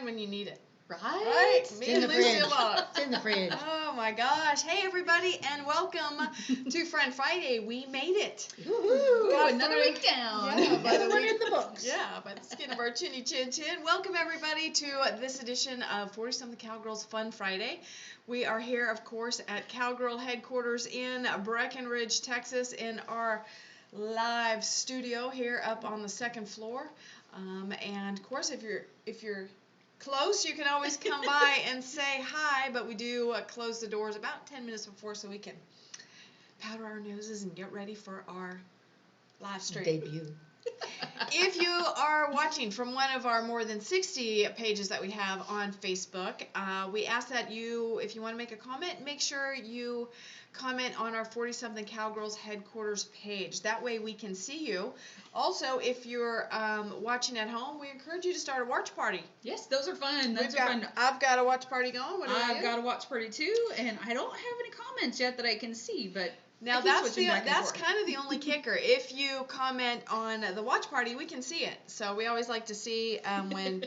when you need it. Right? Me and Lucy alone. It's in the fridge. Oh my gosh. Hey everybody and welcome to Friend Friday. We made it. Woohoo! Another week down. Yeah, by Another one in the books. Yeah, by the skin of our chinny chin chin. Welcome everybody to this edition of 40 Something Cowgirls Fun Friday. We are here, of course, at Cowgirl headquarters in Breckenridge, Texas, in our live studio here up on the second floor. And of course, if you're close, you can always come by and say hi, but we do close the doors about 10 minutes before so we can powder our noses and get ready for our live stream. Debut. If you are watching from one of our more than 60 pages that we have on Facebook, we ask that you, if you want to make a comment, make sure you comment on our 40-something Cowgirls headquarters page. That way we can see you. Also, if you're watching at home, we encourage you to start a watch party. Yes, those are fun. I've got a watch party going. What about you? I've got a watch party too, and I don't have any comments yet that I can see, but now that's kind of the only kicker. If you comment on the watch party, we can see it. So we always like to see when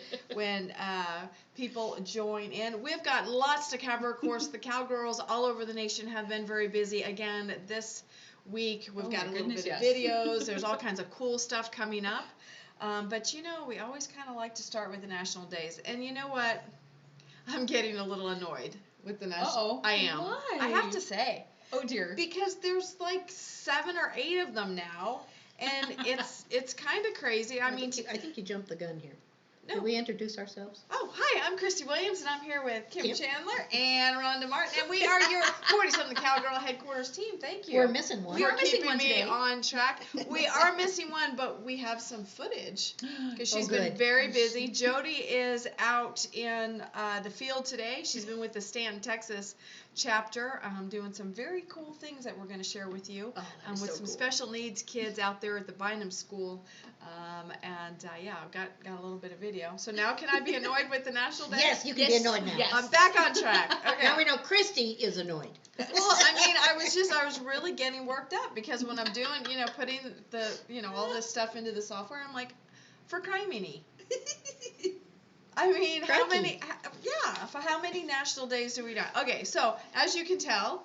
people join in. We've got lots to cover. Of course, the Cowgirls all over the nation have been very busy. Again, this week we've got a little bit of videos. There's all kinds of cool stuff coming up. But you know, we always kind of like to start with the national days. And you know what? I'm getting a little annoyed with the national. I am. Why? I have to say. Oh dear. Because there's like 7 or 8 of them now, and it's kind of crazy. I think you jumped the gun here. No. Did we introduce ourselves? Oh, hi, I'm Christy Williams, and I'm here with Kim Chandler and Rhonda Martin, and we are your 40-something Cowgirl headquarters team. Thank you. We're missing one. You're keeping me on track. We are missing one, but we have some footage because she's been very busy. Jody is out in the field today. She's been with the Stanton, Texas chapter, doing some very cool things that we're going to share with you with some special needs kids out there at the Bynum School. I've got a little bit of video. So now can I be annoyed with the National Day? Yes, you can be annoyed now. Yes. I'm back on track. Okay. Now we know Christy is annoyed. Well, I mean, I was really getting worked up because when I'm doing, putting the, all this stuff into the software, I'm like, for criminy. I mean, how many national days do we got? Okay, so as you can tell,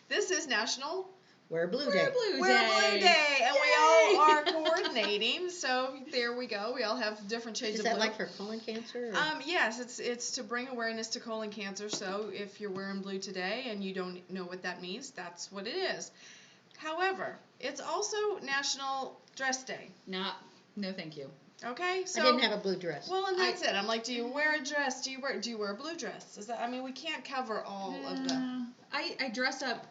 this is National Wear Blue Day. Wear Blue Day, and we all are coordinating. So there we go. We all have different shades of blue. Is that like for colon cancer? Or? Yes, it's to bring awareness to colon cancer. So if you're wearing blue today and you don't know what that means, that's what it is. However, it's also National Dress Day. No, thank you. Okay, so I didn't have a blue dress. Well, and that's it. I'm like, do you wear a dress? Do you wear a blue dress? Is that? I mean, we can't cover all of them. I dress up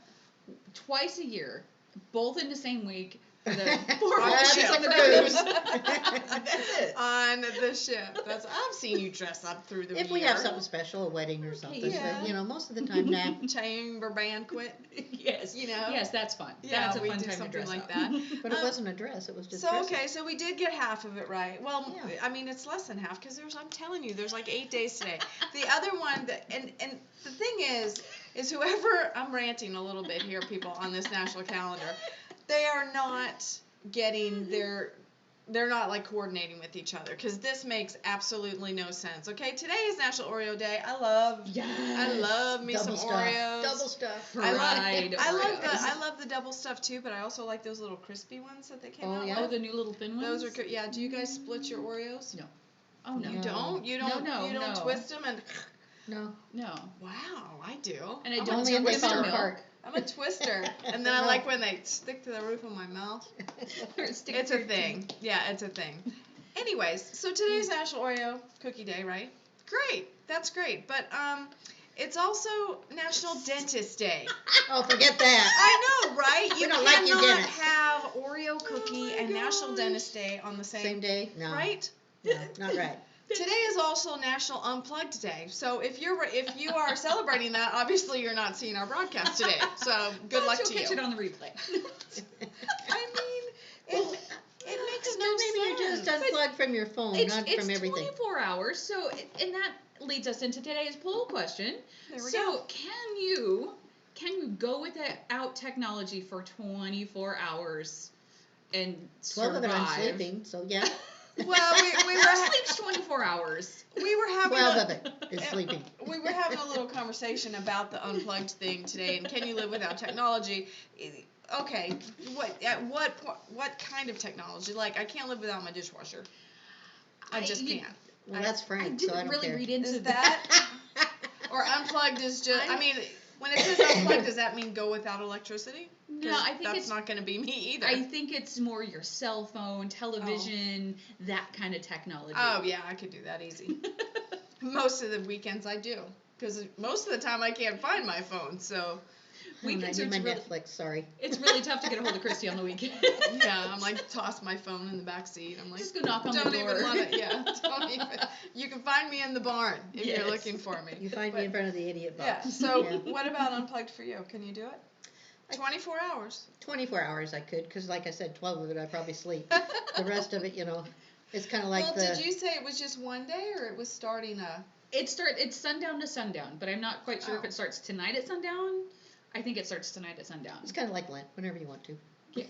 twice a year, both in the same week. For the on the cruise. That's it. On the ship. I've seen you dress up through the year. If we have something special, a wedding or something. Yeah. But, most of the time now. Chamber banquet. Yes. Yes, that's fun. Yeah, that's a we fun do time something to dress like up. that. But it wasn't a dress. It was just so we did get half of it right. Well, yeah. I mean, it's less than half because I'm telling you, there's like 8 days today. The other one, and the thing is whoever, I'm ranting a little bit here, people, on this national calendar, they are not getting they're not like coordinating with each other because this makes absolutely no sense. Okay, today is National Oreo Day. I love me double some stuff. Oreos. Double stuff. I love the double stuff too, but I also like those little crispy ones that they came out with. Oh, the new little thin ones. Those are good. Yeah. Do you guys split your Oreos? No. Oh no. You don't? You don't twist them and. No. Wow, I do. And I don't only if they fall apart. I'm a twister, and then I like when they stick to the roof of my mouth. It's a thing. Yeah, it's a thing. Anyways, so today's National Oreo Cookie Day, right? Great, that's great. But it's also National Dentist Day. Oh, forget that. I know, right? You don't cannot like your dentist. have Oreo cookie and National Dentist Day on the same day. No. Right? No, not right. Today is also National Unplugged Day. So if you are celebrating that, obviously you're not seeing our broadcast today. So good luck to you. You'll catch it on the replay. I mean, it makes no sense. Maybe you're just unplugged from your phone, not from everything. It's 24 hours. So and that leads us into today's poll question. There we go. So can you go without technology for 24 hours and survive? 12 of it I'm sleeping, so yeah. Well, we Who were sleeps 24 hours? we were having 12 a, of it is sleeping. we were having a little conversation about the unplugged thing today, and can you live without technology? Okay, what kind of technology? Like, I can't live without my dishwasher. I just can't. Well, that's I Frank, so didn't I don't really care. read into Is that or unplugged is just? I mean, when it says unplugged, does that mean go without electricity? No, I think that's it's not going to be me either. I think it's more your cell phone, television, that kind of technology. Oh yeah, I could do that easy. Most of the weekends I do, because most of the time I can't find my phone. So Weekends I are need my really, Netflix, sorry. it's really tough to get a hold of Christy on the weekend. yeah, I'm like toss my phone in the back seat. I'm like, Just go knock on the don't door. even want to. Yeah, don't even. You can find me in the barn if Yes. you're looking for me. You find me in front of the idiot box. Yeah. So Yeah. what about unplugged for you? Can you do it? 24 hours. 24 hours I could, because like I said, 12 of it I probably sleep. The rest of it, it's kind of like well, the... did you say it was just one day, or it was starting a? It's sundown to sundown, but I'm not quite sure if it starts tonight at sundown. I think it starts tonight at sundown. It's kind of like Lent, whenever you want to. Yeah.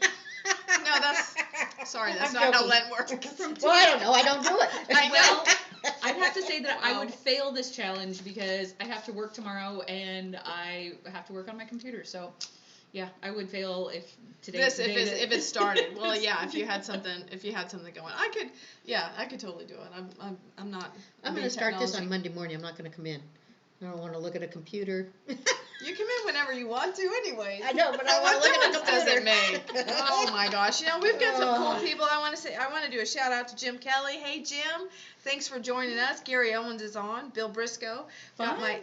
No, that's I'm not how joking. Lent works. Well, I don't know. I don't do it. I know. Well, I'd have to say that I would Oh. fail this challenge because I have to work tomorrow and I have to work on my computer. So, yeah, I would fail if today's the day if it started. Well, yeah, if you had something going, I could totally do it. I'm not. I'm going to start this on Monday morning. I'm not going to come in. I don't want to look at a computer. You come in whenever you want to, anyways. I know, but I want to look at a does computer. it make? Oh my gosh! We've got some cool Oh. people. I want to do a shout out to Jim Kelly. Hey Jim, thanks for joining us. Gary Owens is on. Bill Briscoe. Got my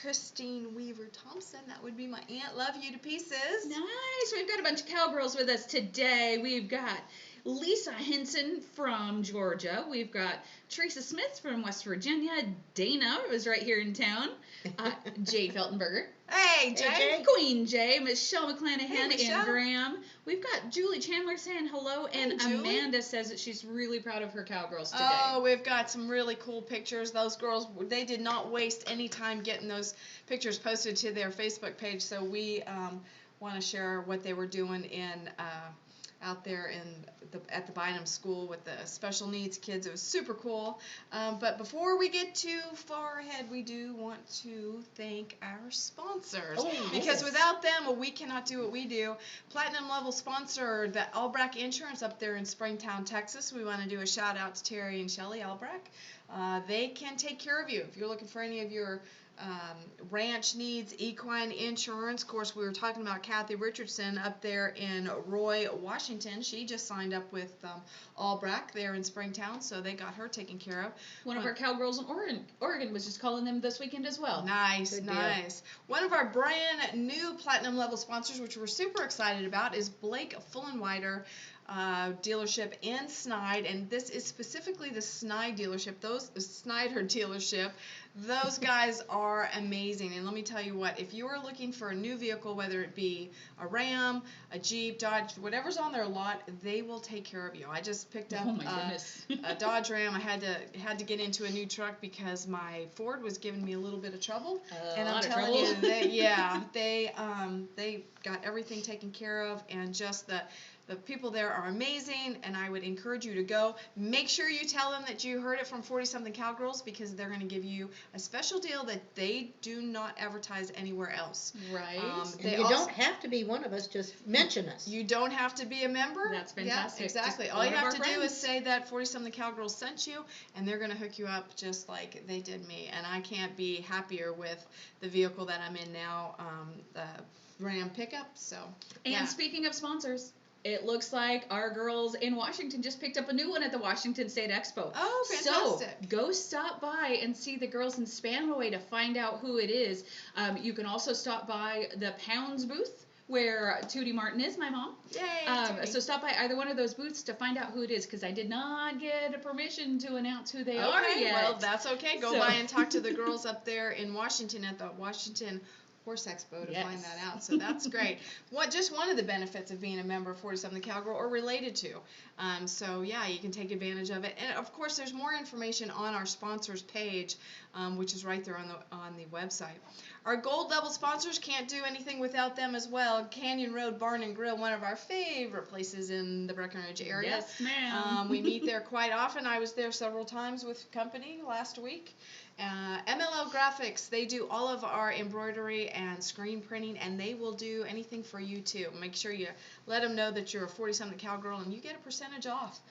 Christine Weaver Thompson. That would be my aunt. Love you to pieces. Nice. We've got a bunch of cowgirls with us today. We've got Lisa Henson from Georgia. We've got Teresa Smith from West Virginia. Dana was right here in town. Jay Feltenberger. Hey Jay. Jay. Queen Jay. Michelle McClanahan Hey, Michelle. and Graham. We've got Julie Chandler saying hello. And Hey, Julie. Amanda says that she's really proud of her cowgirls today. Oh, we've got some really cool pictures. Those girls, they did not waste any time getting those pictures posted to their Facebook page. So we want to share what they were doing out there at the Bynum School with the special needs kids. It was super cool. But before we get too far ahead, we do want to thank our sponsors. Oh, because yes. without them, we cannot do what we do. Platinum level sponsor, the Albrecht Insurance up there in Springtown, Texas. We want to do a shout out to Terry and Shelley Albrecht. They can take care of you if you're looking for any of your ranch needs, equine insurance. Of course, we were talking about Kathy Richardson up there in Roy, Washington. She just signed up with Albrecht there in Springtown, so they got her taken care of. One of our cowgirls in Oregon was just calling them this weekend as well. Nice, Good deal. nice. One of our brand new platinum level sponsors, which we're super excited about, is Blake Fullenwider dealership in Snide, and this is specifically the Snide dealership. Snyder dealership. Those guys are amazing, and let me tell you what, if you are looking for a new vehicle, whether it be a Ram, a Jeep, Dodge, whatever's on their lot, they will take care of you. I just picked up Oh my goodness. a Dodge Ram. I had to get into a new truck because my Ford was giving me a little bit of trouble, and I'm telling you, they got everything taken care of, and just the people there are amazing, and I would encourage you to go. Make sure you tell them that you heard it from 40-something Cowgirls, because they're going to give you a special deal that they do not advertise anywhere else. Right. And you don't have to be one of us, just mention us. You don't have to be a member. That's fantastic. Yeah, exactly. Just All you one of have our to do friends. is say that 40-something Cowgirls sent you, and they're going to hook you up just like they did me. And I can't be happier with the vehicle that I'm in now, the Ram pickup. So. And yeah. speaking of sponsors, it looks like our girls in Washington just picked up a new one at the Washington State Expo. Oh, fantastic. So go stop by and see the girls in Spanaway to find out who it is. You can also stop by the Pounds booth where Tootie Martin is, my mom. Yay, so stop by either one of those booths to find out who it is, because I did not get a permission to announce who they are yet. Well, that's okay. Go by and talk to the girls up there in Washington at the Washington Horse Expo to Yes. find that out. So that's great. Just one of the benefits of being a member of 40 Something Cowgirl or related to. So yeah, you can take advantage of it. And of course, there's more information on our sponsors page, which is right there on the website. Our gold level sponsors, can't do anything without them as well. Canyon Road Barn and Grill, one of our favorite places in the Breckenridge area. Yes, ma'am. We meet there quite often. I was there several times with company last week. MLL Graphics, they do all of our embroidery and screen printing, and they will do anything for you too. Make sure you let them know that you're a 40-something cowgirl, and you get a percentage off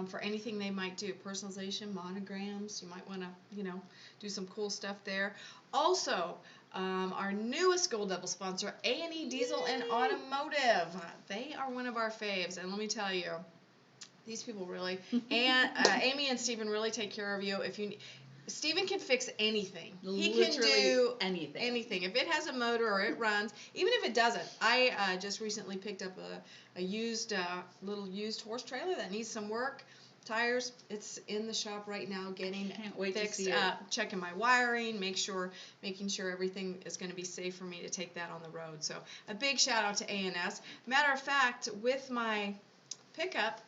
for anything they might do. Personalization, monograms, you might want to, do some cool stuff there. Also, our newest Gold Level sponsor, A&E Diesel and Automotive. They are one of our faves, and let me tell you, these people really, and Amy and Stephen really take care of you. Stephen can fix anything. He can do anything. If it has a motor or it runs, even if it doesn't. I just recently picked up a little used horse trailer that needs some work. Tires, it's in the shop right now getting Can't wait fixed. to see it. Checking my wiring, making sure everything is going to be safe for me to take that on the road. So a big shout out to A&S. Matter of fact, with my pickup,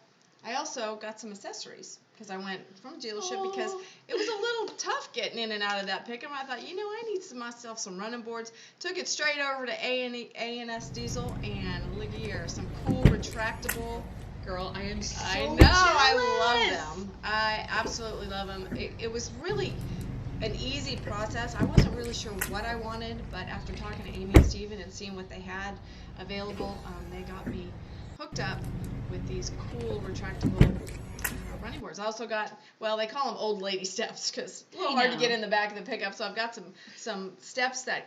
I also got some accessories because I went from dealership because it was a little tough getting in and out of that pickup. I thought, I need myself some running boards. Took it straight over to A&S Diesel, and look here, some cool retractable. Girl, I am so I know, jealous. I love them. I absolutely love them. It was really an easy process. I wasn't really sure what I wanted, but after talking to Amy and Steven and seeing what they had available, they got me hooked up with these cool retractable running boards. I also got, they call them old lady steps because it's a little hard to get in the back of the pickup, so I've got some steps that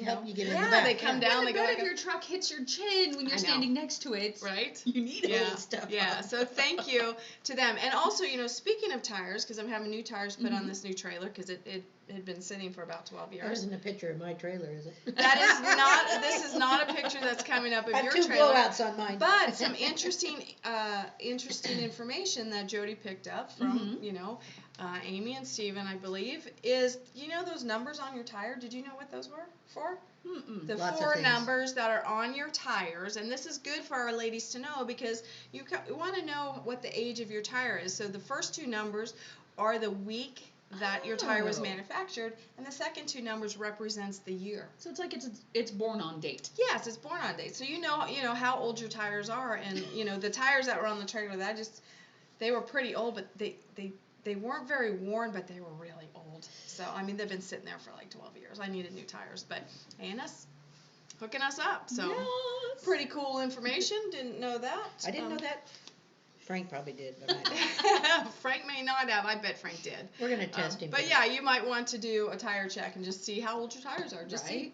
help you get in the back. They come down. When they the go bed like of your truck hits your chin when you're standing next to it, right? You need to hold stuff Yeah. up. So thank you to them. And also, speaking of tires, because I'm having new tires put on this new trailer because it had been sitting for about 12 years. That isn't a picture of my trailer, is it? That is not. This is not a picture that's coming up of I have your 2 trailer. blowouts on mine. But some interesting information that Jody picked up from Amy and Steven, I believe, is those numbers on your tire. Did you know what those were for? The Lots of 4 things. numbers that are on your tires, and this is good for our ladies to know because you want to know what the age of your tire is. So the first 2 numbers are the week that your tire was manufactured, and the second 2 numbers represents the year. So it's like it's born on date. Yes, it's born on date. So you know how old your tires are, and the tires that were on the trailer they were pretty old, but they weren't very worn, but they were really old. So they've been sitting there for like 12 years. I needed new tires, but A&S hooking us up. So Yes. Pretty cool information. Didn't know that. I didn't know that. Frank probably did, but I don't. Frank may not have. I bet Frank did. We're going to test him. But yeah, you might want to do a tire check and just see how old your tires are. Just see.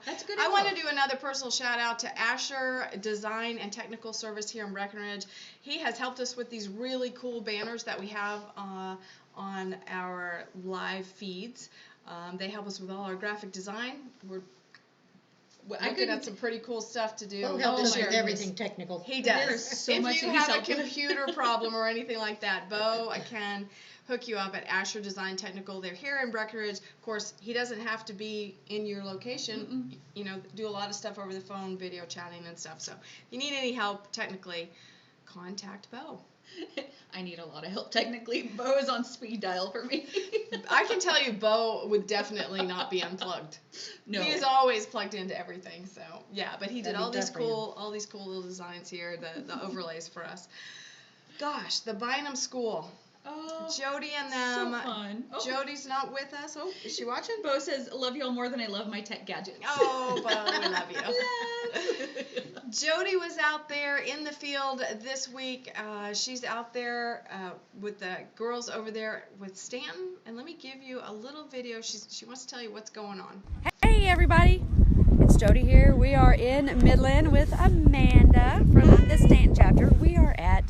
That's good. I want to do another personal shout out to Asher Design and Technical Service here in Breckenridge. He has helped us with these really cool banners that we have on our live feeds. They help us with all our graphic design. We're looking at some pretty cool stuff to do. Bo helps us this with year. everything technical. He does. There's so if much you that he's have a helped with. computer problem or anything like that, Bo can hook you up at Asher Design Technical. They're here in Breckenridge. Of course, he doesn't have to be in your location. Do a lot of stuff over the phone, video chatting and stuff. So if you need any help technically, contact Bo. I need a lot of help technically. Bo is on speed dial for me. I can tell you Bo would definitely not be unplugged. No. He is always plugged into everything. So yeah, but he did That'd all be these tough for you. cool little designs here, the overlays for us. Gosh, the Bynum School. Oh, Jody and them. so fun. Oh. Jody's not with us. Oh, is she watching? Bo says, "Love y'all more than I love my tech gadgets." Oh, Bo, we love you. Jody was out there in the field this week. She's out there with the girls over there with Stanton. And let me give you a little video. She wants to tell you what's going on. Hey everybody, it's Jody here. We are in Midland with Amanda from the Stanton chapter. We are at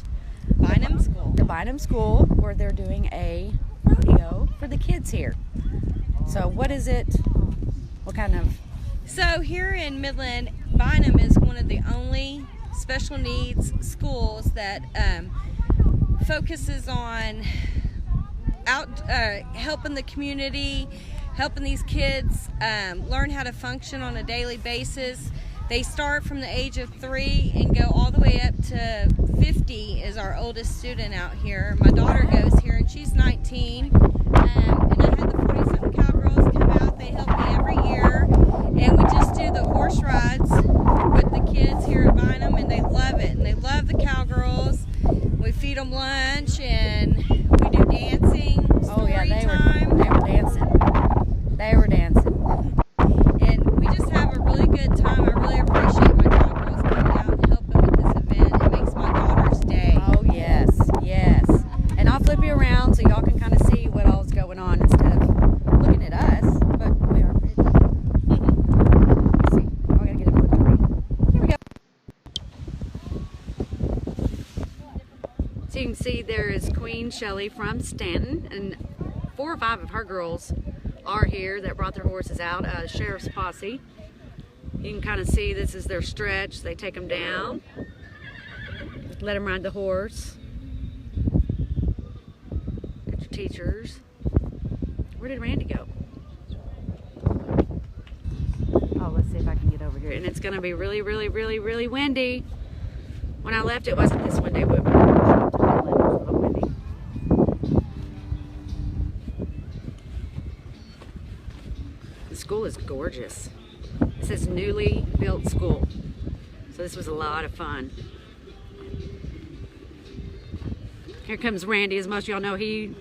Bynum School. the Bynum School where they're doing a rodeo for the kids here. So what is it? What kind of? So here in Midland, Bynum is one of the only special needs schools that focuses on helping the community, helping these kids learn how to function on a daily basis. They start from the age of 3 and go all the way up to 50 is our oldest student out here. My daughter goes here and she's 19. And I had the 40-something Cowgirls come out. They help me every year. And we just do the horse rides with the kids here at Bynum, and they love it. And they love the Cowgirls. We feed them lunch and we do dancing, Oh yeah, story they time. were dancing. They were dancing. And we just have a really good time. I really appreciate my Cowgirls coming out and helping with this event. It makes my daughter's day. Oh yes, yes. And I'll flip you around so y'all can kind of see what all's going on instead of looking at us. But we are pretty. Let's see. Oh, I gotta get it flipped around. Here we go. So you can see there is Queen Shelley from Stanton, and 4 or 5 of her girls are here that brought their horses out. Sheriff's posse. You can kind of see this is their stretch. They take them down, let them ride the horse. Got your teachers. Where did Randy go? Oh, let's see if I can get over here. And it's going to be really, really, really, really windy. When I left, it wasn't this windy, but it was a little windy. The school is gorgeous. It says newly built school. So this was a lot of fun. Here comes Randy. As most of y'all know, he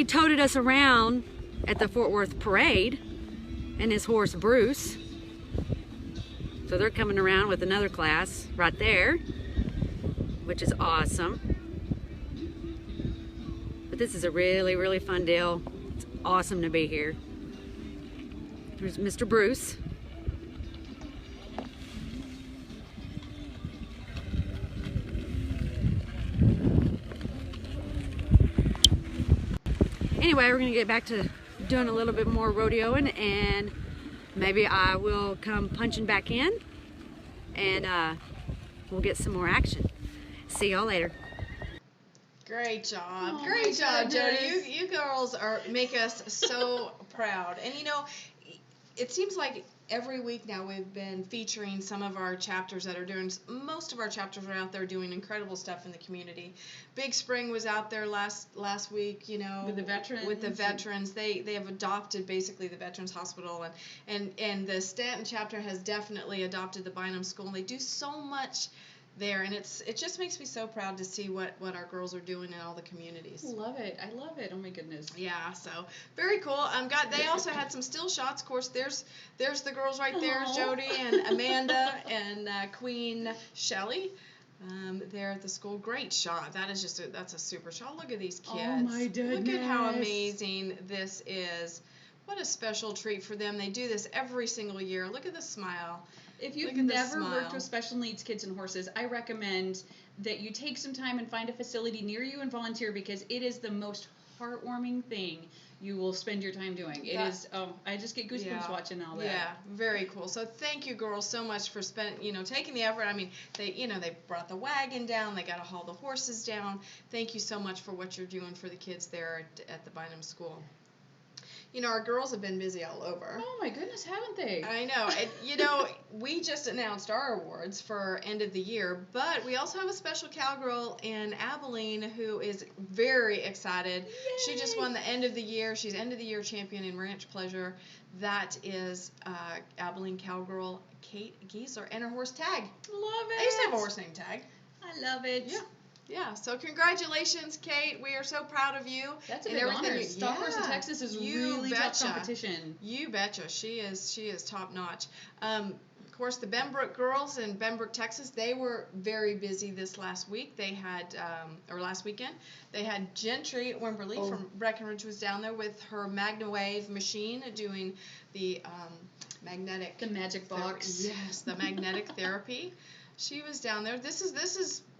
toted us around at the Fort Worth parade and his horse Bruce. So they're coming around with another class right there, which is awesome. But this is a really, really fun deal. It's awesome to be here. Here's Mr. Bruce. Anyway, we're gonna get back to doing a little bit more rodeoing, and maybe I will come punching back in and we'll get some more action. See y'all later. Great job. Oh, Great my job, Jody. goodness. You girls make us so proud. And you know, it seems like every week now we've been featuring some of our chapters that are doing, most of our chapters are out there doing incredible stuff in the community. Big Spring was out there last week, you know, With the veterans. With the veterans. They have adopted basically the Veterans Hospital, and the Stanton chapter has definitely adopted the Bynum School, and they do so much there, and it just makes me so proud to see what our girls are doing in all the communities. Love it. I love it. Oh my goodness. Yeah, so very cool. They also had some still shots. Of course, there's the girls right there, Aw. Jody and Amanda and Queen Shelley. There at the school. Great shot. That's a super shot. Look at these kids. Oh my Look at how goodness. amazing this is. What a special treat for them. They do this every single year. Look at the smile. If you've Look at the never worked smile. with special needs kids and horses, I recommend that you take some time and find a facility near you and volunteer, because it is the most heartwarming thing you will spend your time doing. It is. Oh, I just get goosebumps watching all that. Yeah, very cool. So thank you, girls, so much for taking the effort. I mean, they brought the wagon down. They got to haul the horses down. Thank you so much for what you're doing for the kids there at the Bynum School. You know, our girls have been busy all over. Oh my goodness, haven't they? I know. We just announced our awards for end of the year, but we also have a special cowgirl in Abilene who is very excited. Yay. She just won the end of the year. She's end of the year champion in Ranch Pleasure. That is Abilene cowgirl Kate Giesler and her horse Tag. Love it. I used to have a horse named Tag. I love it. Yeah. So congratulations, Kate. We are so proud of you. That's a and big everything honor. Stock horse in Texas is You really betcha. tough competition. You betcha. She is top notch. Of course, the Benbrook girls in Benbrook, Texas, they were very busy this last week. They had, or last weekend, they had Gentry Wimberly from Breckenridge was down there with her MagnaWave machine doing the magnetic. The magic box. Yes, the magnetic therapy. She was down there.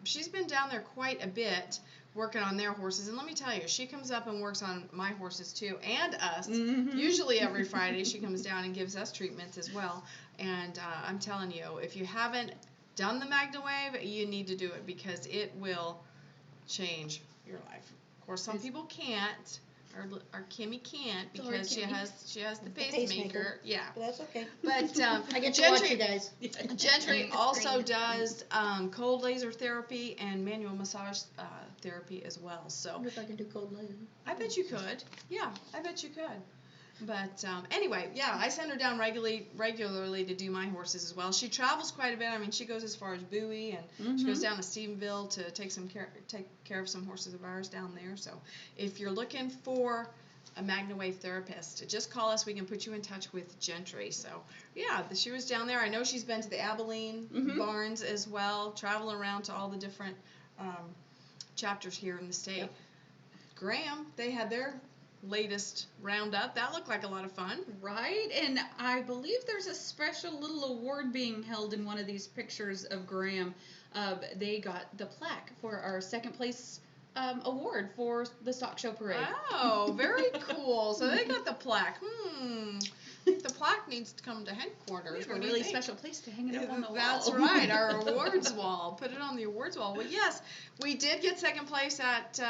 She's been down there quite a bit working on their horses, and let me tell you, she comes up and works on my horses too, and us. Mm-hmm. Usually every Friday she comes down and gives us treatments as well. And I'm telling you, if you haven't done the MagnaWave, you need to do it, because it will change your life. Of course, some people can't, our Kimmy can't Sorry, because Kimmy. she has the pacemaker. pacemaker. Yeah. But that's okay. But I get to watch you guys. Gentry also does cold laser therapy and manual massage therapy as well. I So wonder if I can do cold laser. I bet you could. Yeah, I bet you could. But anyway, yeah, I send her down regularly to do my horses as well. She travels quite a bit. I mean, she goes as far as Bowie, and she goes down to Stephenville to take care of some horses of ours down there. So if you're looking for a Magna Wave therapist, just call us. We can put you in touch with Gentry. So yeah, she was down there. I know she's been to the Abilene barns as well, traveling around to all the different chapters here in the state. Yep. Graham, they had their latest roundup. That looked like a lot of fun. Right, and I believe there's a special little award being held in one of these pictures of Graham. They got the plaque for our second place award for the stock show parade. Oh, very cool. So they got the plaque. I think the plaque needs to come to headquarters. We have a What do you really think? special place to hang it up on the wall. That's right, our awards wall. Put it on the awards wall. Well, yes, we did get second place at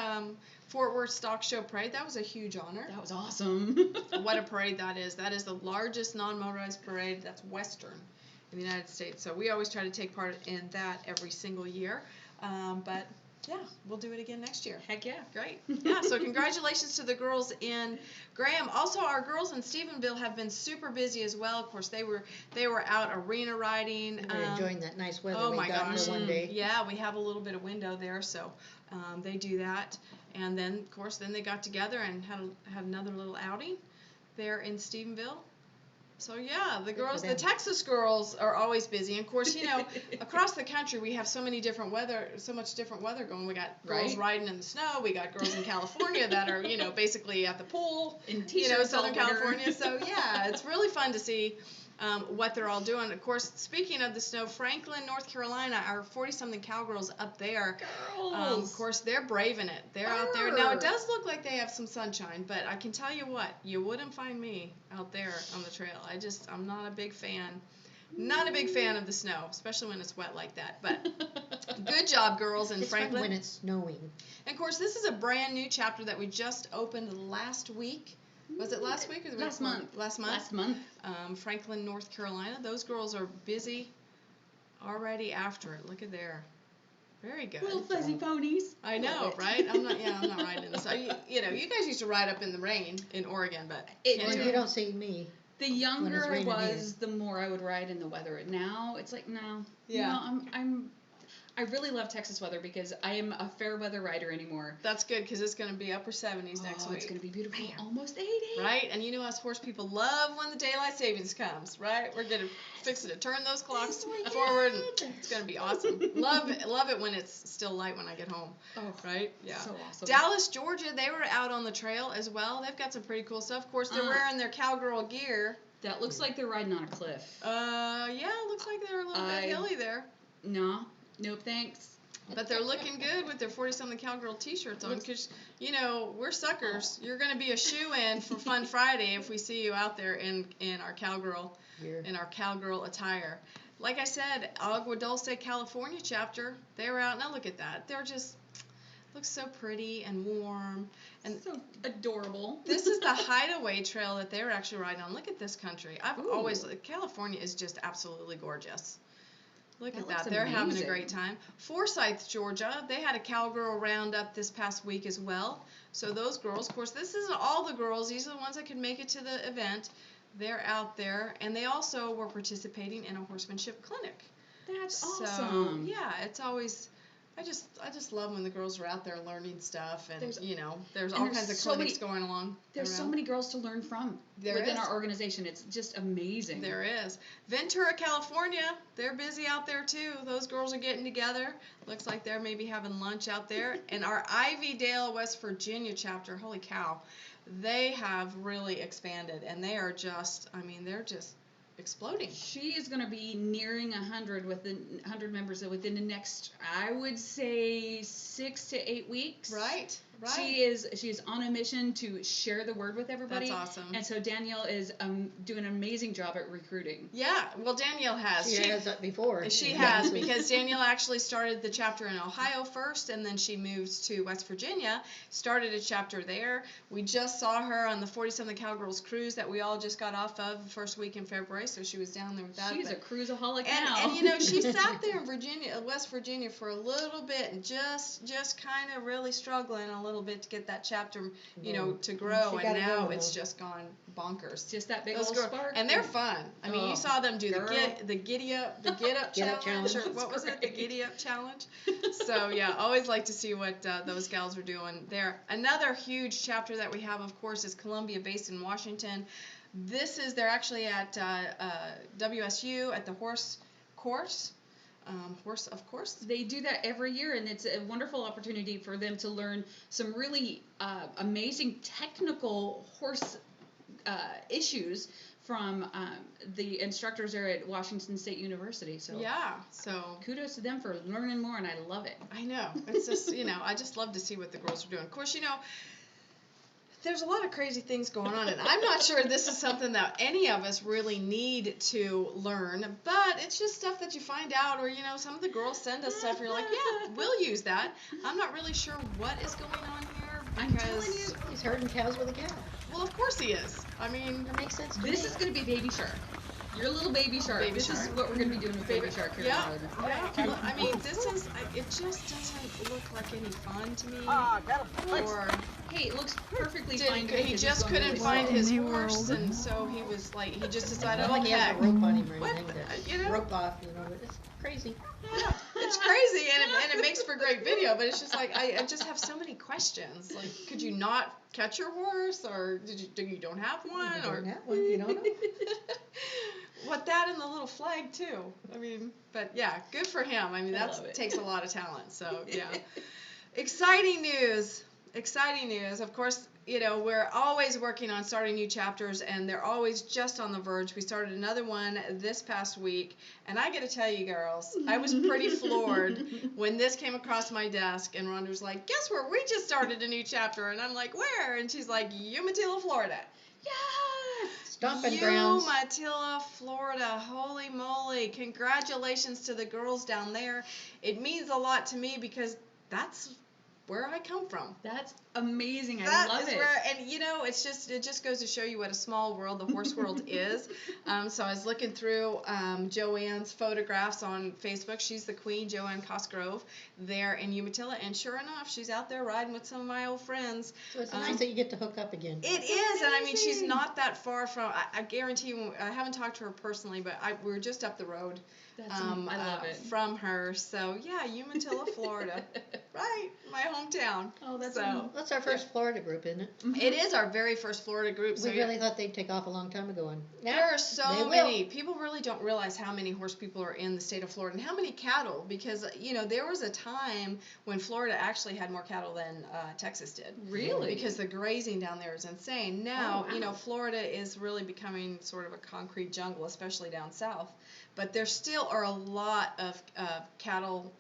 Fort Worth Stock Show Parade. That was a huge honor. That was awesome. What a parade that is. That is the largest non-motorized parade that's Western in the United States. So we always try to take part in that every single year. But yeah, we'll do it again next year. Heck yeah. Great. Yeah, so congratulations to the girls in Graham. Also, our girls in Stephenville have been super busy as well. Of course, they were out arena riding. We're enjoying that nice weather Oh we my got gosh. for one day. Yeah, we have a little bit of window there, so they do that. And then, of course, they got together and had another little outing there in Stephenville. So yeah, the girls, the Texas girls are always busy. And of course, across the country we have so much different weather going. We got girls riding in the snow. We got girls in California that are, basically at the pool In t-shirts Southern all winter. California. So yeah, it's really fun to see what they're all doing. Of course, speaking of the snow, Franklin, North Carolina, our 40-something Cowgirls up there. Girls. Of course, they're braving it. They're out there. Now, it does look like they have some sunshine, but I can tell you what, you wouldn't find me out there on the trail. I'm not a big fan. Not a big fan of the snow, especially when it's wet like that. But good job, girls in It's Franklin. fun when it's snowing. And of course, this is a brand new chapter that we just opened last week. Was it last week or the week Last before? month. Last month. Last month. Franklin, North Carolina. Those girls are busy already after it. Look at there. Very good. Little fuzzy ponies. I know, right? I'm not riding in the snow. You guys used to ride up in the rain in Oregon, but can't Well, do you it. don't see me. The younger I raining was, the more I would ride in the weather. Now it's like no. Yeah. No, I really love Texas weather because I am a fair weather rider anymore. That's good because it's going to be upper 70s next week. It's going to be beautiful. Man. Almost 80. Right? And us horse people love when the daylight savings comes, right? We're going to fix it to turn those clocks forward, and it's going to be awesome. Love it when it's still light when I get home. Oh, right? Yeah. So awesome. Dallas, Georgia, they were out on the trail as well. They've got some pretty cool stuff. Of course, they're wearing their cowgirl gear. That looks like they're riding on a cliff. Yeah, it looks like they're a little bit hilly there. No, nope, thanks. But they're looking good with their 40-something Cowgirl t-shirts on because, we're suckers. You're going to be a shoe-in for Fun Friday if we see you out there in our Cowgirl attire. Like I said, Agua Dulce, California chapter, they were out. Now look at that. They're just, looks so pretty and warm. And so adorable. This is the Hideaway Trail that they were actually riding on. Look at this country. California is just absolutely gorgeous. Look at that. They're having a great time. Forsyth, Georgia, they had a Cowgirl roundup this past week as well. So those girls, of course, this isn't all the girls. These are the ones that could make it to the event. They're out there. And they also were participating in a horsemanship clinic. That's awesome. Yeah, it's always... I just love when the girls are out there learning stuff, and there's all kinds of clinics going along. There's so many girls to learn from within our organization. It's just amazing. There is. Ventura, California, they're busy out there too. Those girls are getting together. Looks like they're maybe having lunch out there. And our Ivydale, West Virginia chapter, holy cow, they have really expanded, and they are they're just exploding. She is going to be nearing 100 members within the next, I would say, 6 to 8 weeks. Right. Right. She is on a mission to share the word with everybody. That's awesome. And so Danielle is doing an amazing job at recruiting. Yeah, well, Danielle has. She has that before. She has, because Danielle actually started the chapter in Ohio first, and then she moved to West Virginia, started a chapter there. We just saw her on the 40-something Cowgirls cruise that we all just got off of the first week in February, so she was down there with that. She's a cruiseaholic now. And you know, she sat there in West Virginia for a little bit, and just kind of really struggling a little bit to get that chapter, you know, to grow, and now it's just gone bonkers. Just that big Those old girls, spark. and they're fun. I mean, you saw them do the giddy up challenge, or what was it, the giddy up challenge? So yeah, always like to see what those gals are doing there. Another huge chapter that we have, of course, is Columbia, based in Washington. They're actually at WSU at the horse course. Of course. They do that every year, and it's a wonderful opportunity for them to learn some really amazing technical horse issues from the instructors there at Washington State University. So yeah, so kudos to them for learning more, and I love it. I know. It's just, you know, I just love to see what the girls are doing. Of course, you know, there's a lot of crazy things going on, and I'm not sure this is something that any of us really need to learn, but it's just stuff that you find out, or, you know, some of the girls send us stuff, and you're like, yeah, we'll use that. I'm not really sure what is going on here, I'm telling you. because, He's herding cows with a cow. well, of course he is. I mean, That makes sense to me. This is going to be Baby Shark. Your little Baby Shark. Baby this is Shark. what we're going to be doing with Baby Shark here yeah, on the road. yeah. I mean, it just doesn't look like any fun to me. Or Hey, it looks perfectly fine to me. he 'cause just it's going couldn't really find slow. his horse, and so he was like, he just decided, Not oh like he has heck. a rope on him or What? anything to You know? rope off, you know, it's crazy. Yeah, it's crazy, and it makes for great video, but it's just like, I just have so many questions. Like, could you not catch your horse, or you don't have one, You or don't have one, you don't know. what, that and the little flag too. I mean, but yeah, good for him. I mean, I love it. that takes a lot of talent. So yeah, exciting news. Exciting news. Of course, you know, we're always working on starting new chapters, and they're always just on the verge. We started another one this past week, and I got to tell you, girls, I was pretty floored when this came across my desk, and Rhonda was like, guess where we just started a new chapter? And I'm like, where? And she's like, Umatilla, Florida. Yes! Stomping grounds. Umatilla, Florida. Holy moly. Congratulations to the girls down there. It means a lot to me because that's where I come from. That's amazing. I That love is it. where, and you know, it just goes to show you what a small world the horse world is. So I was looking through Joanne's photographs on Facebook. She's the queen, Joanne Cosgrove, there in Umatilla, and sure enough, she's out there riding with some of my old friends. So it's nice that you get to hook up again. It is, and I mean, she's not that far from. I guarantee you, I haven't talked to her personally, but we're just up the road. I love it. From her. So yeah, Umatilla, Florida, right, my hometown. Oh, that's so. That's our first Florida group, isn't it? It is our very first Florida group. So We really thought they'd take off a long time ago, and there are they so will. many people really don't realize how many horse people are in the state of Florida and how many cattle, because you know there was a time when Florida actually had more cattle than Texas did. Really? Because the grazing down there is insane. Now, wow. you know, Florida is really becoming sort of a concrete jungle, especially down south. But there still are a lot of cattle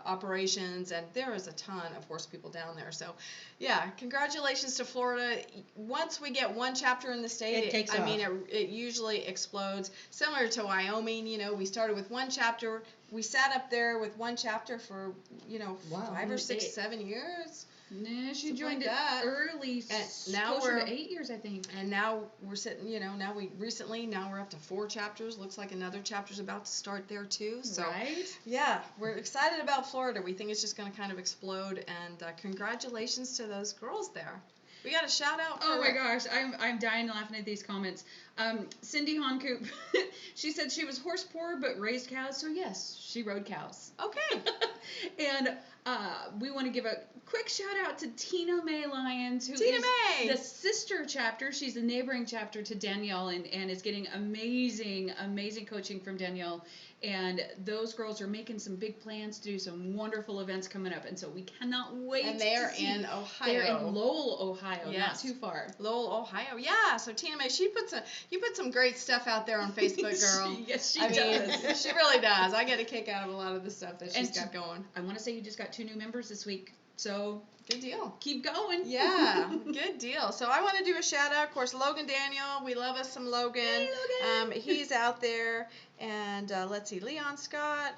operations, and there is a ton of horse people down there. So, yeah, congratulations to Florida. Once we get one chapter in the state, It takes off. it usually explodes. Similar to Wyoming, you know, we started with one chapter. We sat up there with one chapter for, you know, Wow. 5 or 6, Eight. 7 years. Nah, she Something joined like it that. early, And now closer we're- to 8 years, I think. And now we're sitting, you know, now we're up to 4 chapters. Looks like another chapter's about to start there too. So Right? yeah, we're excited about Florida. We think it's just going to kind of explode. And congratulations to those girls there. We got a shout out. Oh my gosh, I'm dying laughing at these comments. Cindy Honcoop, she said she was horse poor but raised cows, so yes, she rode cows. Okay. And we want to give a quick shout out to Tina Mae Lyons, who Tina is Mae! the sister chapter. She's the neighboring chapter to Danielle, and is getting amazing coaching from Danielle. And those girls are making some big plans to do some wonderful events coming up, and so we cannot wait. And they are to see. in Ohio. They're in Lowell, Ohio, Yes. not too far. Lowell, Ohio. Yeah. So Tina Mae, you put some great stuff out there on Facebook, girl. Yes, she I mean, does. she really does. I get a kick out of a lot of the stuff that she's And got going. I want to say you just got 2 new members this week. So Good deal. keep going. Yeah, good deal. So I want to do a shout out. Of course, Logan Daniel. We love us some Logan. Hey, Logan. He's out there, and let's see, Leon Scott.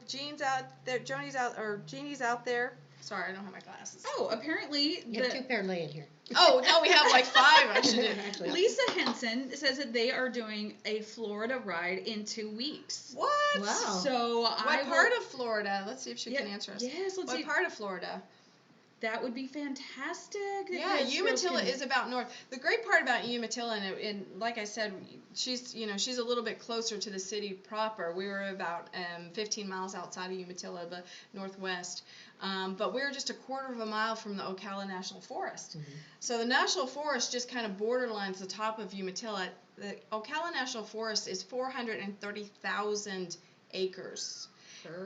Jean's out there. Jeannie's out there. Sorry, I don't have my glasses. Oh, apparently You have 2 pair laying here. Oh no, we have like 5 actually. Actually. Lisa Henson says that they are doing a Florida ride in 2 weeks. What? Wow. So What part of Florida? Let's see if she can answer us. Yes, let's What see. part of Florida? That would be fantastic. Yeah, Those girls Umatilla can- is about north. The great part about Umatilla, and like I said, she's a little bit closer to the city proper. We were about 15 miles outside of Umatilla, the northwest. But we were just a quarter of a mile from the Ocala National Forest. Mm-hmm. So the National Forest just kind of borderlines the top of Umatilla. The Ocala National Forest is 430,000 acres.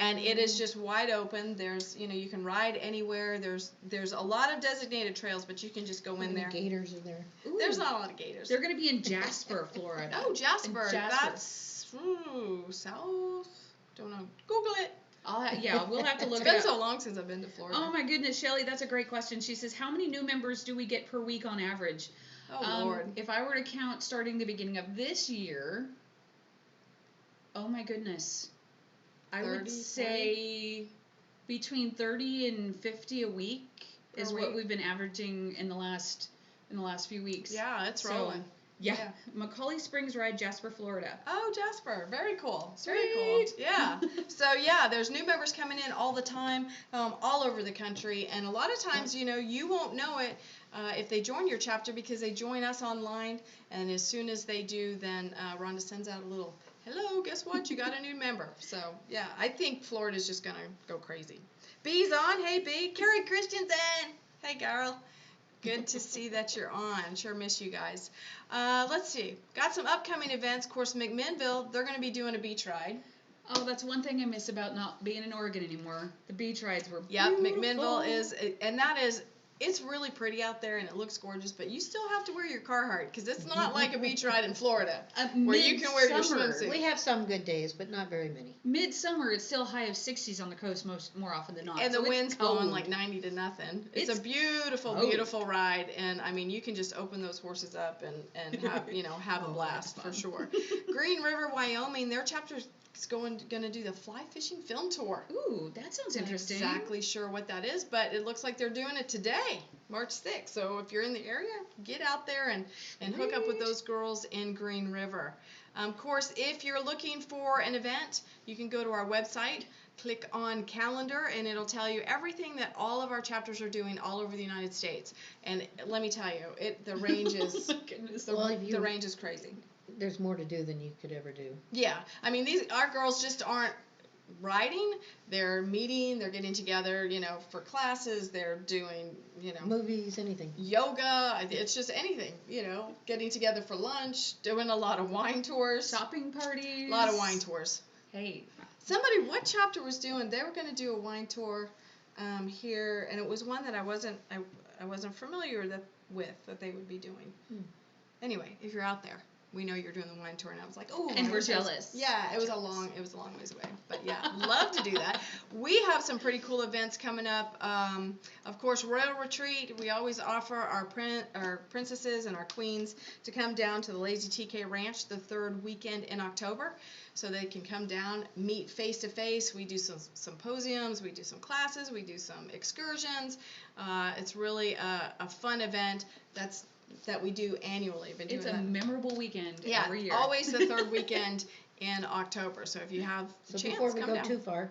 And it is just wide open. There's, you can ride anywhere. There's a lot of designated trails, but you can just go in there. Gators in there. Ooh, There's not a lot of gators. They're going to be in Jasper, Florida. Oh, Jasper. In Jasper. That's south. Don't know. Google it. We'll have to It's look been it up. so long since I've been to Florida. Oh my goodness, Shelly, that's a great question. She says, how many new members do we get per week on average? Oh, Lord. If I were to count starting the beginning of this year, oh my goodness, I 30, would say between 30 and 50 a week is what week. we've been averaging in the last few weeks. Yeah, it's So, rolling. Yeah. Yeah. Macaulay Springs Ride, Jasper, Florida. Oh, Jasper. Very cool. Sweet. Very cool. Yeah. So, yeah, there's new members coming in all the time, all over the country. And a lot of times, you won't know it if they join your chapter because they join us online. And as soon as they do, then Rhonda sends out a little, hello, guess what? You got a new member. So, yeah, I think Florida's just going to go crazy. B's on. Hey, B. Carrie Christensen. Hey, girl. Good to see that you're on. Sure miss you guys. Let's see. Got some upcoming events. Of course, McMinnville, they're going to be doing a beach ride. Oh, that's one thing I miss about not being in Oregon anymore. The beach rides were Yep, beautiful. McMinnville is, and that is, it's really pretty out there and it looks gorgeous, but you still have to wear your Carhartt because it's not like a beach ride in Florida where you can wear your Midsummer. swimsuit. We have some good days, but not very many. Midsummer, it's still high of 60s on the coast more often than not. And so the it's wind's cold. blowing like 90 to nothing. It's It's a beautiful, cold. beautiful ride, and I mean you can just open those horses up and have have a Oh, blast that's for fun. sure. Green River, Wyoming, their chapter's going to do the fly fishing film tour. Ooh, that sounds Not interesting. exactly sure what that is, but it looks like they're doing it today, March 6th. So if you're in the area, get out there and hook up with those girls in Green River. Of course, if you're looking for an event, you can go to our website, click on calendar, and it'll tell you everything that all of our chapters are doing all over the United States. And let me tell you, the range is Oh my goodness. the range is crazy. There's more to do than you could ever do. Yeah, I mean our girls just aren't riding. They're meeting. They're getting together. For classes. They're doing. Movies, anything. Yoga. It's just anything. Getting together for lunch. Doing a lot of wine tours. Shopping parties. A lot of wine tours. Hey. What chapter was doing? They were going to do a wine tour here, and it was one that I wasn't familiar with that they would be doing. Anyway, if you're out there. We know you're doing the wine tour, and I was like, oh. And we're jealous. Yeah, it was a long ways away, but yeah, love to do that. We have some pretty cool events coming up. Of course, Royal Retreat. We always offer our princesses and our queens to come down to the Lazy TK Ranch the third weekend in October, so they can come down, meet face to face. We do some symposiums, we do some classes, we do some excursions. It's really a fun event. That we do annually. Been doing It's a that. memorable weekend Yeah, every year. always the third weekend in October. So if you have So a chance, before we come go down. too far,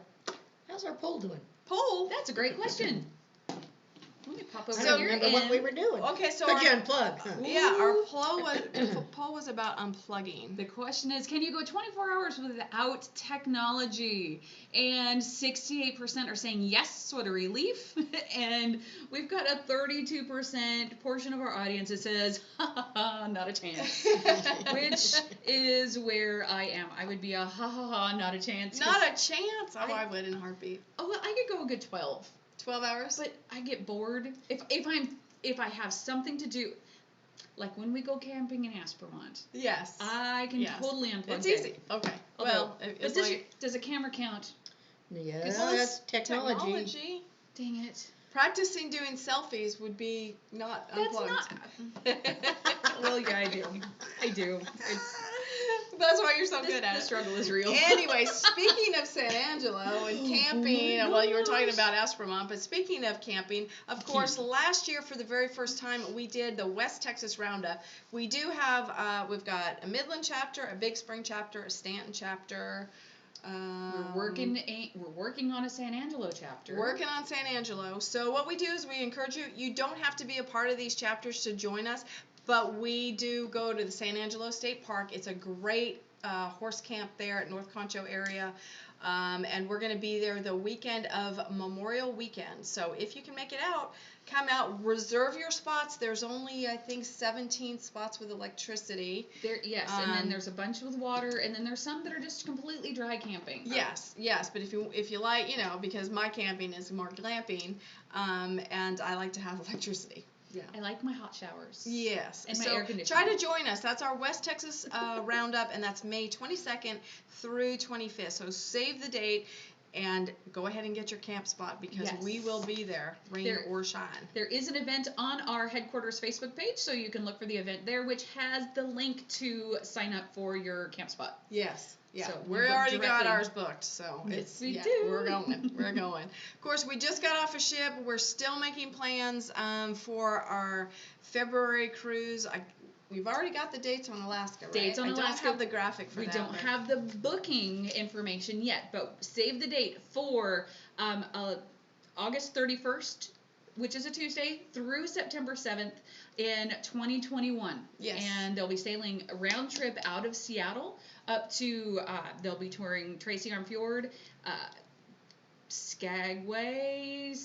how's our poll doing? Poll. That's a great question. Let me pop over I don't here remember what and- we were doing. Okay, so Could you our, unplug? Huh? yeah, our poll was about unplugging. The question is, can you go 24 hours without technology? And 68% are saying yes, what a relief. And we've got a 32% portion of our audience that says, ha ha ha, not a chance. Which is where I am. I would be a ha ha ha, not a chance. Not a chance. Oh, I- I would in a heartbeat. Oh, well, I could go a good 12. 12 hours. But I get bored. If I have something to do, like when we go camping in Aspermont, Yes. I can Yes. totally unplug. It's it. easy. Okay. Well, But does a camera count? Yeah, Well, that's technology. Dang it. Practicing doing selfies would be not That's unplugged. not. Well, yeah, I do. I do. That's why you're so good at The it. struggle is real. Anyway, speaking of San Angelo and camping, well, you were talking about Espermont, but speaking of camping, of course, last year for the very first time we did the West Texas Roundup. We do have, we've got a Midland chapter, a Big Spring chapter, a Stanton chapter. We're working on a San Angelo chapter. Working on San Angelo. So what we do is we encourage you. You don't have to be a part of these chapters to join us, but we do go to the San Angelo State Park. It's a great horse camp there at North Concho area. And we're going to be there the weekend of Memorial Weekend. So if you can make it out, come out, reserve your spots. There's only, I think, 17 spots with electricity. Yes, and then there's a bunch with water, and then there's some that are just completely dry camping. Yes, but if you like, because my camping is more glamping, and I like to have electricity. Yeah. I like my hot showers. Yes. And my so air conditioning. Try to join us. That's our West Texas Roundup, and that's May 22nd through 25th. So save the date and go ahead and get your camp spot because we will be there, rain or shine. There is an event on our headquarters Facebook page, so you can look for the event there, which has the link to sign up for your camp spot. Yes. Yeah, so we already got ours booked, so we do. We're going. Of course, we just got off a ship. We're still making plans for our February cruise. We've already got the dates on Alaska, right? Dates on Alaska. I don't have the graphic for that. We don't have the booking information yet, but save the date for August 31st, which is a Tuesday, through September 7th in 2021. Yes. And they'll be sailing a round trip out of Seattle up to, they'll be touring Tracy Arm Fjord, Skagway,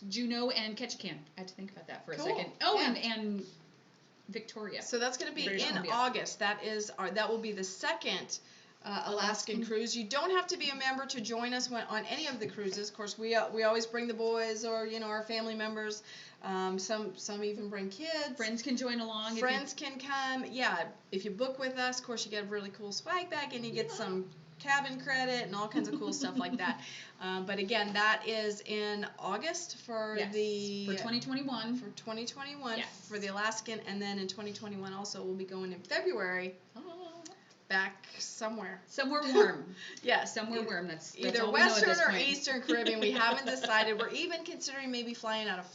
Juneau, and Ketchikan. I had to think about that for a second. Oh, yeah. and Victoria. So that's going to be in August. That will be the second Alaskan cruise. You don't have to be a member to join us on any of the cruises. Of course, we always bring the boys or our family members. Some even bring kids. Friends can join along. Friends can come. Yeah, if you book with us, of course, you get a really cool swag bag and you get some cabin credit and all kinds of cool stuff like that. But again, that is in August for 2021. For 2021 for the Alaskan, and then in 2021 also we'll be going in February. Back somewhere warm. Yes, somewhere warm. That's either Western or Eastern Caribbean. We haven't decided. We're even considering maybe sailing out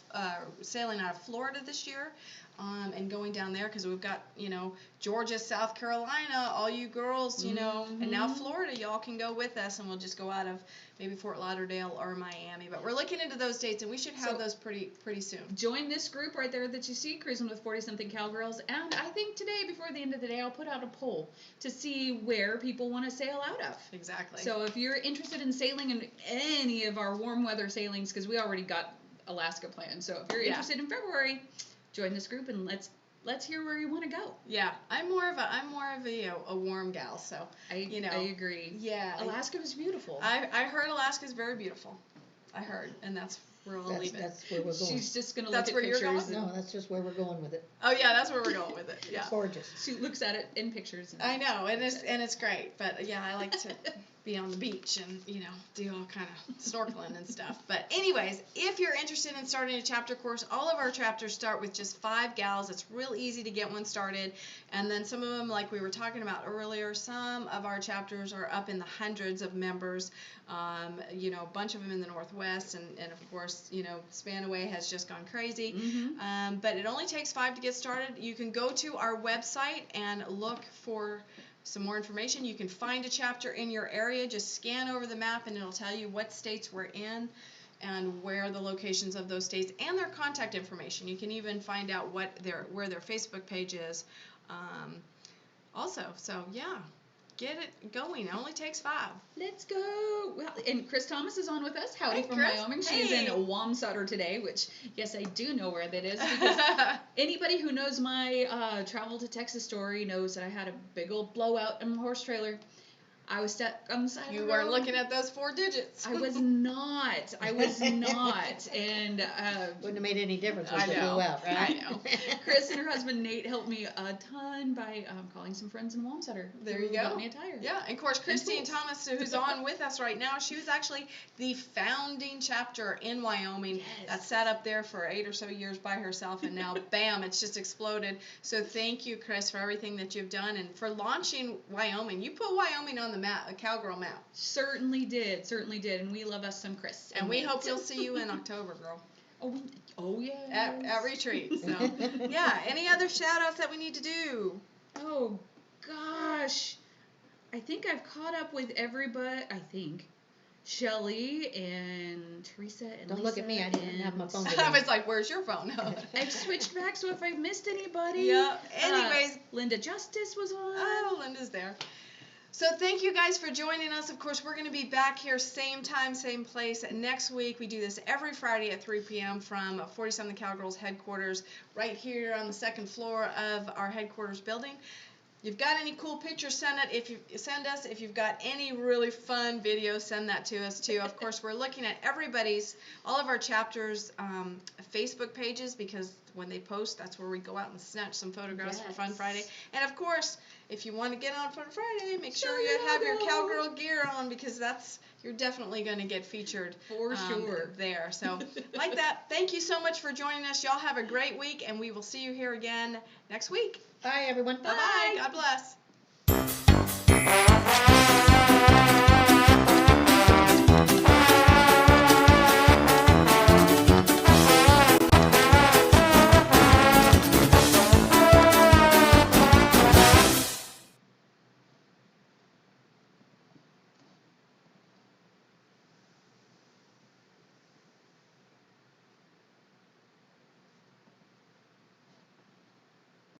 of Florida this year, and going down there because we've got Georgia, South Carolina, all you girls, and now Florida. Y'all can go with us, and we'll just go out of maybe Fort Lauderdale or Miami. But we're looking into those dates, and we should have those pretty soon. Join this group right there that you see, Cruising with 40-something Cowgirls. And I think today, before the end of the day, I'll put out a poll to see where people want to sail out of. Exactly. So if you're interested in sailing in any of our warm weather sailings, because we already got Alaska planned. So if you're interested in February, join this group and let's hear where you want to go. Yeah, I'm more of a warm gal, so I agree. Yeah, Alaska was beautiful. I heard Alaska's very beautiful. I heard, and that's where we'll leave it. That's where we're going. She's just gonna look at where pictures. You're going? No, that's just where we're going with it. Oh yeah, that's where we're going with it. Yeah, it's gorgeous. She looks at it in pictures. I know, and it's great. But yeah, I like to be on the beach and do all kind of snorkeling and stuff. But anyways, if you're interested in starting a chapter course, all of our chapters start with just 5 gals. It's real easy to get one started, and then some of them, like we were talking about earlier, some of our chapters are up in the hundreds of members. A bunch of them in the Northwest, and of course, Spanaway has just gone crazy. Mm-hmm. But it only takes 5 to get started. You can go to our website and look for some more information. You can find a chapter in your area. Just scan over the map and it'll tell you what states we're in and where the locations of those states and their contact information. You can even find out where their Facebook page is. Also, so yeah, get it going. It only takes 5. Let's go. Well, and Chris Thomas is on with us. Howdy from Chris. Wyoming. She's in Wamsutter today, which, yes, I do know where that is because anybody who knows my travel to Texas story knows that I had a big old blowout in my horse trailer. I was stuck on the side of the You road. weren't looking at those 4 digits. I was not. And Wouldn't have made any difference I if it know. blew out, right? I know. Chris and her husband Nate helped me a ton by calling some friends in Wamsutter. There you who go. Got me a tire. Yeah, and of course, Christine tools. Thomas, who's on with us right now, she was actually the founding chapter in Wyoming Yes. that sat up there for 8 or so years by herself, and now, bam, it's just exploded. So thank you, Chris, for everything that you've done and for launching Wyoming. You put Wyoming on the map, a cowgirl map. Certainly did, and we love us some Chris. And we hope we'll see you in October, girl. Oh yeah. At retreat. So, yeah. Any other shout outs that we need to do? Oh gosh, I think I've caught up with everybody. I think Shelly and Teresa and Don't Lisa look at me, I didn't have my phone with I me. was like, where's your phone? I've switched back, so if I've missed anybody. Yeah. Anyways. Linda Justice was on. Oh, Linda's there. So thank you guys for joining us. Of course, we're going to be back here same time, same place next week. We do this every Friday at 3 p.m. from 40 Something Cowgirls headquarters right here on the 2nd floor of our headquarters building. You've got any cool pictures, send us. If you've got any really fun videos, send that to us too. Of course, we're looking at all of our chapters' Facebook pages, because when they post, that's where we go out and snatch some photographs for Fun Friday. And of course, if you want to get on Fun Friday, make sure you have your cowgirl gear on, because you're definitely going to get featured For sure. there. So like that, thank you so much for joining us. Y'all have a great week, and we will see you here again next week. Bye, everyone. Bye-bye. God bless.